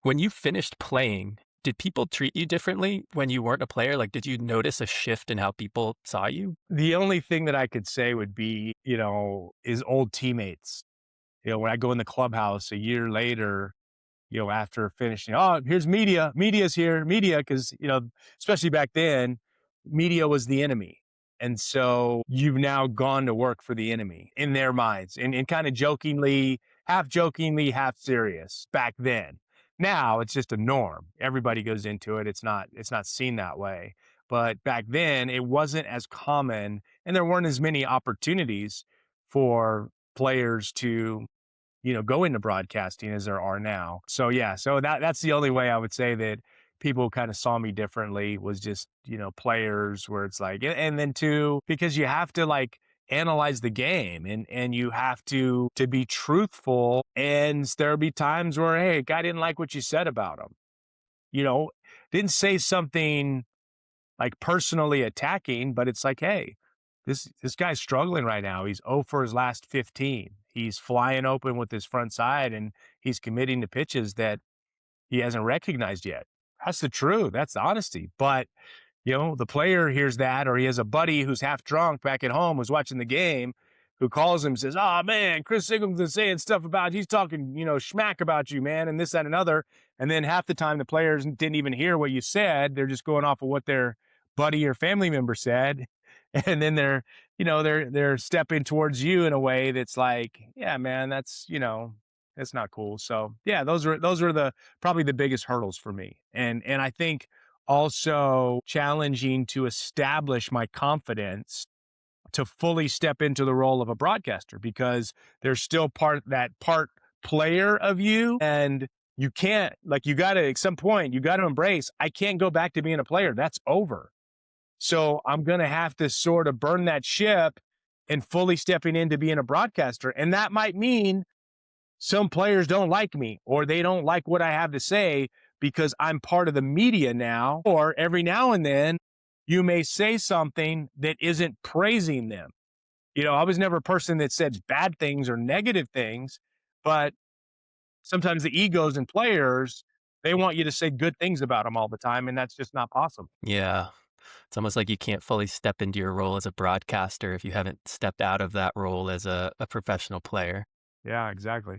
When you finished playing, did people treat you differently when you weren't a player? Like, did you notice a shift in how people saw you? The only thing that I could say would be, is old teammates. When I go in the clubhouse a year later, after finishing, oh, here's media. Media's here. Media, because, especially back then, media was the enemy. And so you've now gone to work for the enemy in their minds and kind of half jokingly, half serious back then. Now it's just a norm. Everybody goes into it. It's not seen that way. But back then it wasn't as common and there weren't as many opportunities for players to go into broadcasting as there are now. So yeah, so that's the only way I would say that people kind of saw me differently was just, players where it's like, and then two, because you have to like analyze the game and you have to be truthful. And there'll be times where, hey, guy didn't like what you said about him, you know, didn't say something like personally attacking, but it's like, hey, this guy's struggling right now. He's 0 for his last 15. He's flying open with his front side and he's committing to pitches that he hasn't recognized yet. That's the truth. That's the honesty. But, the player hears that, or he has a buddy who's half drunk back at home who's watching the game who calls him and says, oh man, Chris Singleton's saying stuff about, he's talking, schmack about you, man, and this, that, and another. And then half the time the players didn't even hear what you said. They're just going off of what their buddy or family member said. And then they're stepping towards you in a way that's like, yeah, man, that's not cool. So yeah, those are the probably the biggest hurdles for me. And I think also challenging to establish my confidence to fully step into the role of a broadcaster, because there's still part player of you, and you can't, like, you got to, at some point you got to embrace, I can't go back to being a player. That's over. So I'm going to have to sort of burn that ship and fully stepping into being a broadcaster. And that might mean some players don't like me or they don't like what I have to say because I'm part of the media now. Or every now and then you may say something that isn't praising them. I was never a person that said bad things or negative things, but sometimes the egos in players, they want you to say good things about them all the time. And that's just not possible. Yeah. It's almost like you can't fully step into your role as a broadcaster if you haven't stepped out of that role as a professional player. Yeah, exactly.